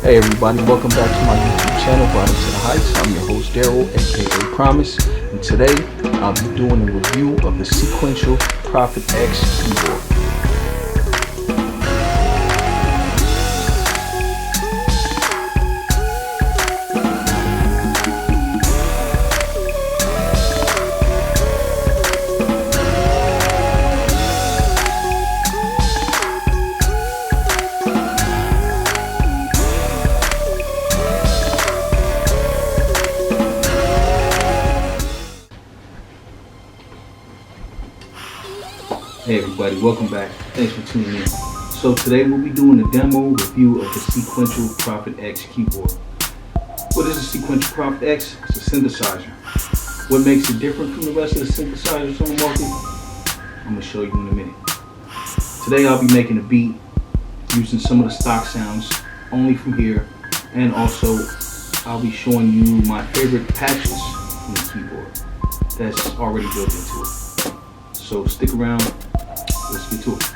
Hey everybody, welcome back to my YouTube channel, Bottom to the Heights. I'm your host Daryl, aka Promise, and today I'll be doing a review of the Sequential Prophet X keyboard. Hey everybody, welcome back. Thanks for tuning in. So today we'll be doing a demo review of the Sequential Prophet X keyboard. What is a Sequential Prophet X? It's a synthesizer. What makes it different from the rest of the synthesizers on the market? I'm going to show you in a minute. Today I'll be making a beat using some of the stock sounds only from here, and also I'll be showing you my favorite patches from the keyboard that's already built into it. So stick around, let's get to it.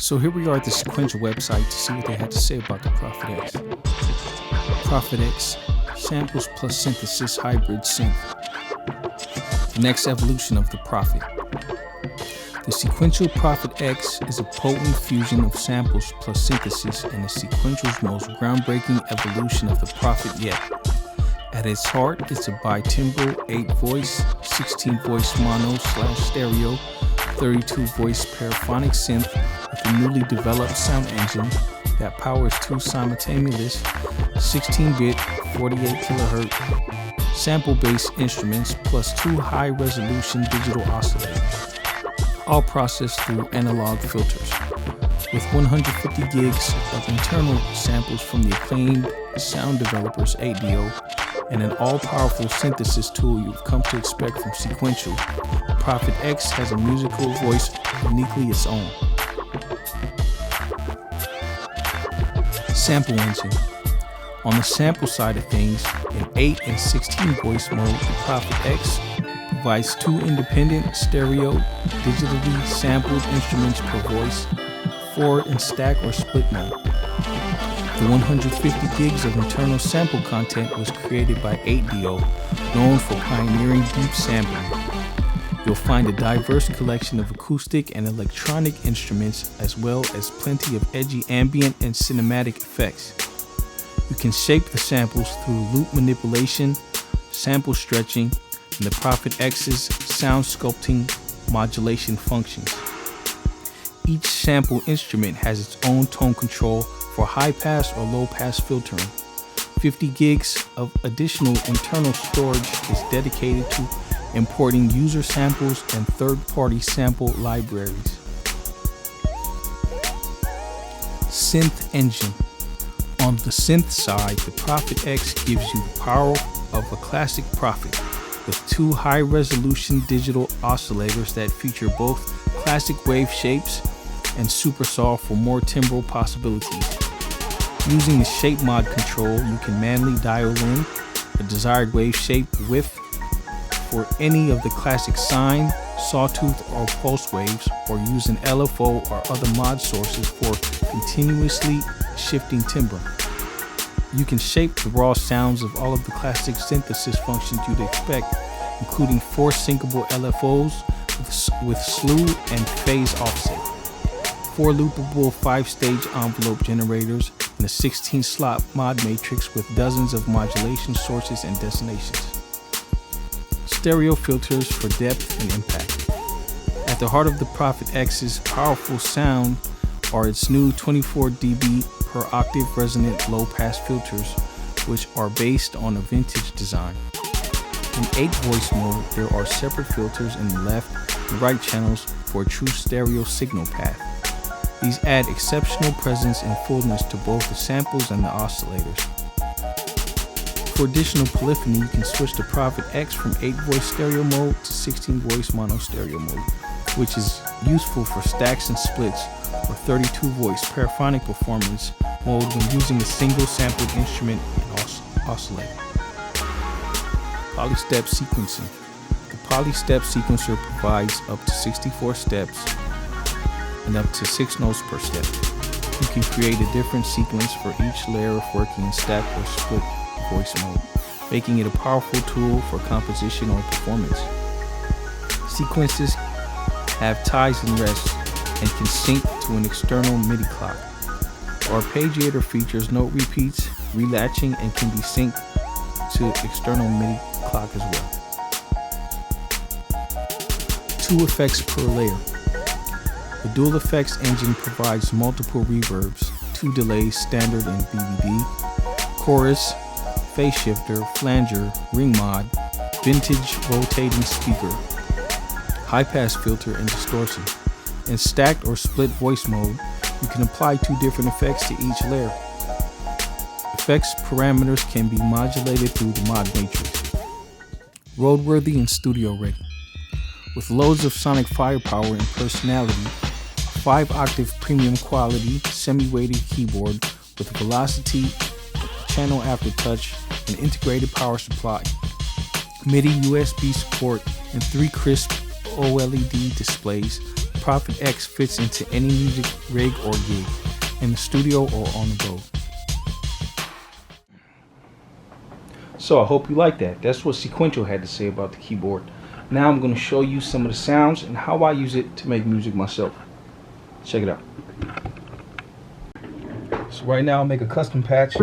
So here we are at the Sequential website to see what they had to say about the Prophet X. Prophet X, samples plus synthesis hybrid synth. The next evolution of the Prophet. The Sequential Prophet X is a potent fusion of samples plus synthesis and is Sequential's most groundbreaking evolution of the Prophet yet. At its heart, it's a bitimbral 8-voice, 16-voice mono/stereo, 32-voice paraphonic synth with a newly developed sound engine that powers two simultaneous 16-bit 48 kHz sample-based instruments plus two high-resolution digital oscillators, all processed through analog filters, with 150 gigs of internal samples from the acclaimed sound developers 8dio and an all-powerful synthesis tool you've come to expect from Sequential. Prophet X has a musical voice uniquely its own. Sample engine. On the sample side of things, in 8 and 16 voice mode, the Prophet X provides two independent stereo, digitally sampled instruments per voice, forward and stack or split mode. The 150 gigs of internal sample content was created by 8dio, known for pioneering deep sampling. You'll find a diverse collection of acoustic and electronic instruments, as well as plenty of edgy ambient and cinematic effects. You can shape the samples through loop manipulation, sample stretching, and the Prophet X's sound sculpting modulation functions. Each sample instrument has its own tone control for high pass or low pass filtering. 50 gigs of additional internal storage is dedicated to importing user samples and third-party sample libraries. Synth engine. On the synth side, the Prophet X gives you the power of a classic Prophet with two high-resolution digital oscillators that feature both classic wave shapes and supersaw for more timbral possibilities. Using the shape mod control, you can manually dial in a desired wave shape width for any of the classic sine, sawtooth, or pulse waves, or use an LFO or other mod sources for continuously shifting timbre. You can shape the raw sounds of all of the classic synthesis functions you'd expect, including 4 syncable LFOs with slew and phase offset, 4 loopable 5-stage envelope generators, and a 16-slot mod matrix with dozens of modulation sources and destinations. Stereo filters for depth and impact. At the heart of the Prophet X's powerful sound are its new 24 dB per octave resonant low-pass filters, which are based on a vintage design. In 8-voice mode, there are separate filters in the left and right channels for a true stereo signal path. These add exceptional presence and fullness to both the samples and the oscillators. For additional polyphony, you can switch the Prophet X from 8-voice stereo mode to 16-voice mono stereo mode, which is useful for stacks and splits, or 32-voice paraphonic performance mode when using a single sampled instrument and oscillator. Polystep sequencing. The polystep sequencer provides up to 64 steps and up to 6 notes per step. You can create a different sequence for each layer if working in stack or split voice mode, making it a powerful tool for composition or performance. Sequences have ties and rests and can sync to an external MIDI clock. Our arpeggiator features note repeats, relatching, and can be synced to external MIDI clock as well. 2 effects per layer. The dual effects engine provides multiple reverbs, 2 delays standard in BBD, chorus, phase shifter, flanger, ring mod, vintage rotating speaker, high pass filter, and distortion. In stacked or split voice mode, you can apply 2 different effects to each layer. Effects parameters can be modulated through the mod matrix. Roadworthy and studio ready. With loads of sonic firepower and personality, 5-octave premium quality semi-weighted keyboard with velocity, channel aftertouch, and integrated power supply, MIDI USB support, and 3 crisp OLED displays Prophet X fits into any music rig or gig, in the studio or on the go. So I hope you like that. That's what Sequential had to say about the keyboard. Now I'm going to show you some of the sounds and how I use it to make music myself. Check it out. So right now I'll make a custom patch.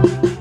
Bye.